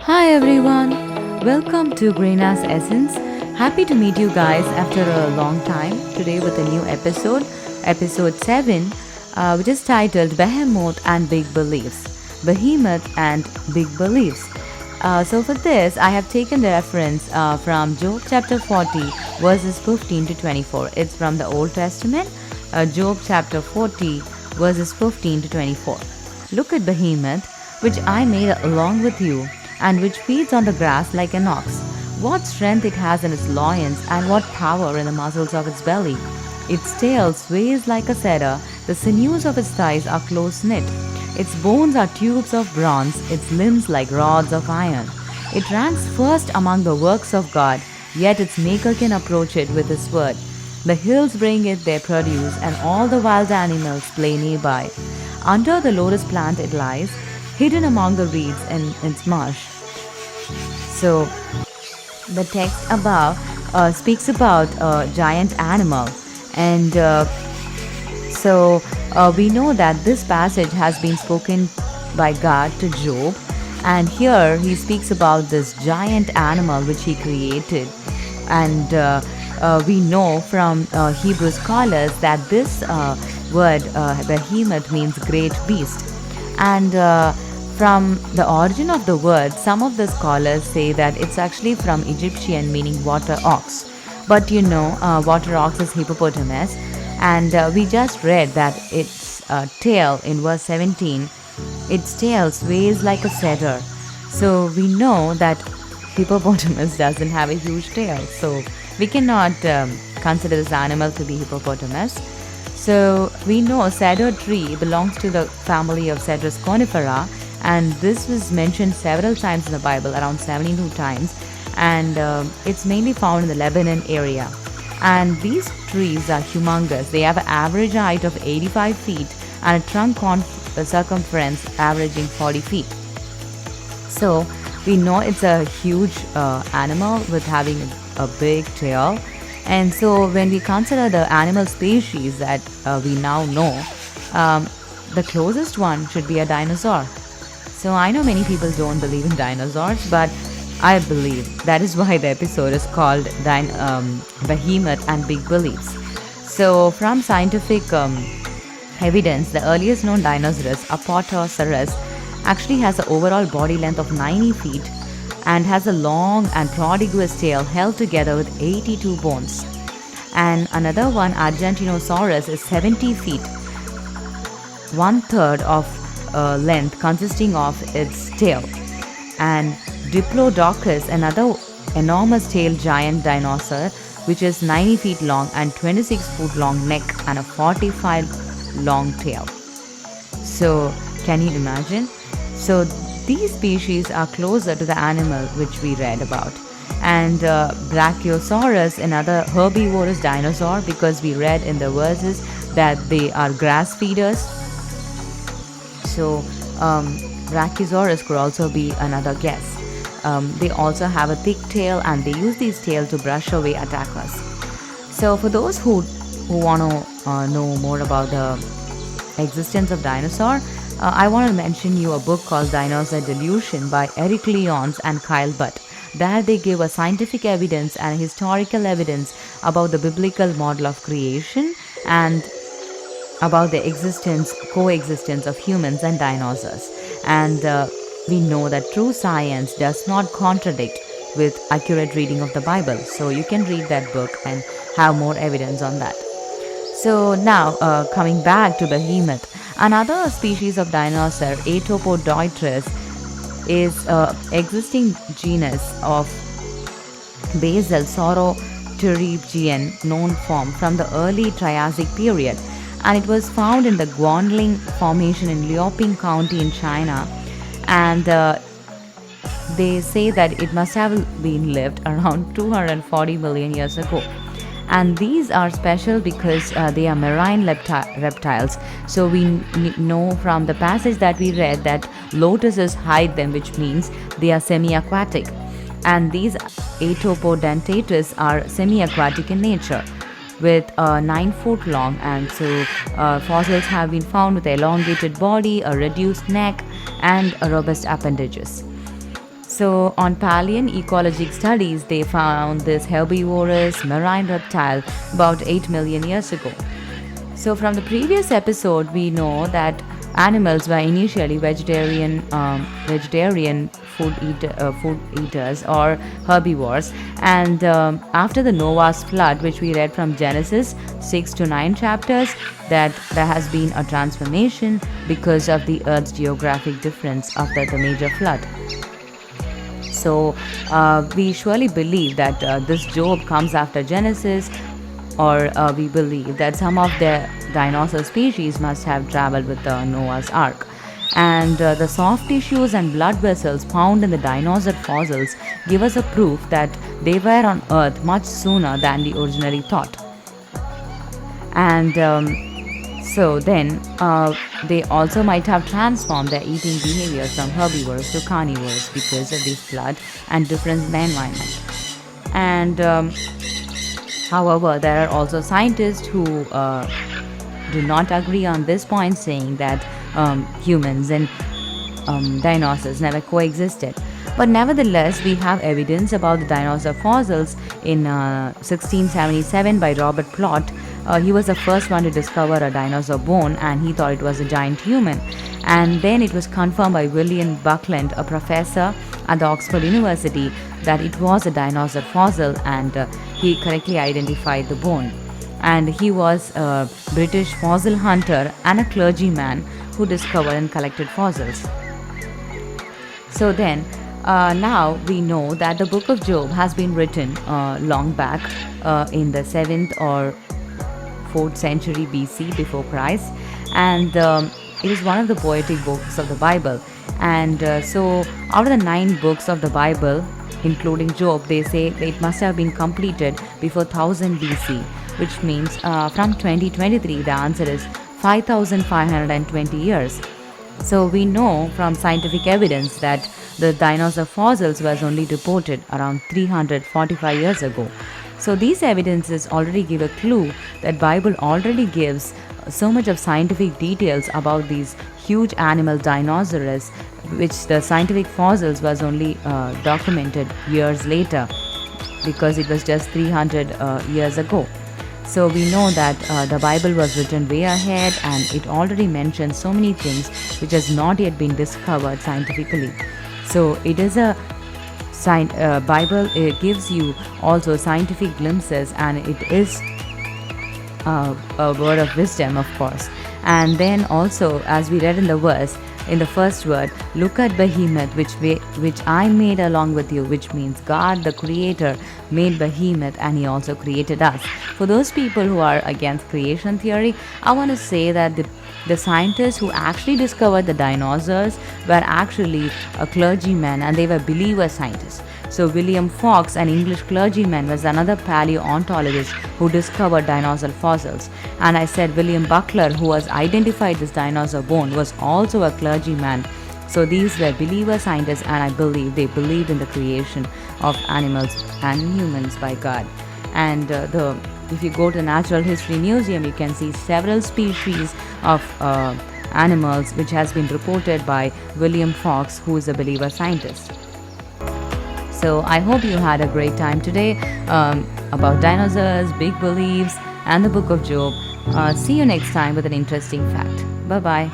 Hi everyone, welcome to Greana's Essence. Happy to meet you guys after a long time today with a new episode 7, which is titled Behemoth and Big Beliefs. Behemoth and Big Beliefs. So for this, I have taken the reference from Job chapter 40, verses 15 to 24. It's from the Old Testament, Job chapter 40, verses 15 to 24. Look at Behemoth, which I made along with you, and which feeds on the grass like an ox. What strength it has in its loins, and what power in the muscles of its belly. Its tail sways like a cedar, the sinews of its thighs are close knit. Its bones are tubes of bronze, its limbs like rods of iron. It ranks first among the works of God, yet its maker can approach it with his word. The hills bring it their produce, and all the wild animals play nearby. Under the lotus plant it lies, hidden among the reeds in its marsh. So, the text above speaks about a giant animal, and we know that this passage has been spoken by God to Job, and here he speaks about this giant animal which he created. And we know from Hebrew scholars that this word behemoth means great beast. And from the origin of the word, some of the scholars say that it's actually from Egyptian, meaning water ox. But water ox is hippopotamus, and we just read that its tail in verse 17, its tail sways like a cedar. So we know that hippopotamus doesn't have a huge tail, so we cannot consider this animal to be hippopotamus. So we know cedar tree belongs to the family of Cedrus conifera, and this was mentioned several times in the Bible, around 72 times, and it's mainly found in the Lebanon area. And these trees are humongous. They have an average height of 85 feet and a trunk circumference averaging 40 feet. So we know it's a huge animal with having a big tail. And so when we consider the animal species that we now know, the closest one should be a dinosaur. So I know many people don't believe in dinosaurs, but I believe. That is why the episode is called Behemoth and Big Beliefs. So from scientific evidence, the earliest known dinosaurs, Apatosaurus, actually has an overall body length of 90 feet and has a long and prodigious tail held together with 82 bones. And another one, Argentinosaurus, is 70 feet, one third of length consisting of its tail. And Diplodocus, another enormous tail giant dinosaur, which is 90 feet long and 26 foot long neck and a 45 long tail. So can you imagine? So these species are closer to the animal which we read about. And Brachiosaurus, another herbivorous dinosaur, because we read in the verses that they are grass feeders. So Brachiosaurus could also be another guess. They also have a thick tail, and they use these tails to brush away attackers. So for those who want to know more about the existence of dinosaur, I want to mention you a book called Dinosaur Delusion by Eric Leons and Kyle Butt. There they give a scientific evidence and historical evidence about the biblical model of creation and about the coexistence of humans and dinosaurs. And we know that true science does not contradict with accurate reading of the Bible. So you can read that book and have more evidence on that. So now, coming back to Behemoth, another species of dinosaur, Atopodoitrus, is existing genus of basal sauropterygian known form from the early Triassic period, and it was found in the Guanling Formation in Liaoping County in China. And they say that it must have been lived around 240 million years ago. And these are special because they are marine reptiles. So we know from the passage that we read that lotuses hide them, which means they are semi-aquatic. And these Atopodentatus are semi-aquatic in nature, with 9 foot long, and so fossils have been found with elongated body, a reduced neck, and a robust appendages. So, on paleoecologic studies, they found this herbivorous marine reptile about 8 million years ago. So, from the previous episode, we know that animals were initially vegetarian food eaters or herbivores, and after the Noah's flood, which we read from Genesis 6 to 9 chapters, that there has been a transformation because of the Earth's geographic difference after the major flood. So we surely believe that this Job comes after Genesis, or we believe that some of the dinosaur species must have traveled with the Noah's Ark. And the soft tissues and blood vessels found in the dinosaur fossils give us a proof that they were on Earth much sooner than we originally thought. And so then they also might have transformed their eating behaviors from herbivores to carnivores because of this flood and difference in the environment. And however, there are also scientists who do not agree on this point, saying that humans and dinosaurs never coexisted. But nevertheless, we have evidence about the dinosaur fossils in 1677 by Robert Plot. He was the first one to discover a dinosaur bone, and he thought it was a giant human. And then it was confirmed by William Buckland, a professor at the Oxford University, that it was a dinosaur fossil, and he correctly identified the bone. And he was a British fossil hunter and a clergyman who discovered and collected fossils. So then, now we know that the book of Job has been written long back in the 7th or 4th century BC before Christ, and it is one of the poetic books of the Bible. And so out of the 9 books of the Bible, including Job, they say it must have been completed before 1000 BC, which means from 2023 the answer is 5520 years. So we know from scientific evidence that the dinosaur fossils was only reported around 345 years ago. So these evidences already give a clue that Bible already gives so much of scientific details about these huge animal dinosaurs, which the scientific fossils was only documented years later, because it was just 300 years ago. So we know that the Bible was written way ahead, and it already mentions so many things which has not yet been discovered scientifically. So it is a Bible. It gives you also scientific glimpses, and it is a word of wisdom, of course. And then also, as we read in the verse, in the first word, look at Behemoth, which I made along with you, which means God, the Creator, made Behemoth, and He also created us. For those people who are against creation theory, I want to say that the scientists who actually discovered the dinosaurs were actually a clergyman, and they were believer scientists. So William Fox, an English clergyman, was another paleontologist who discovered dinosaur fossils. And I said William Buckler, who has identified this dinosaur bone, was also a clergyman. So these were believer scientists, and I believe they believed in the creation of animals and humans by God. And if you go to the Natural History Museum, you can see several species of animals which has been reported by William Fox, who is a believer scientist. So I hope you had a great time today about dinosaurs, big beliefs, and the book of Job. See you next time with an interesting fact. Bye-bye.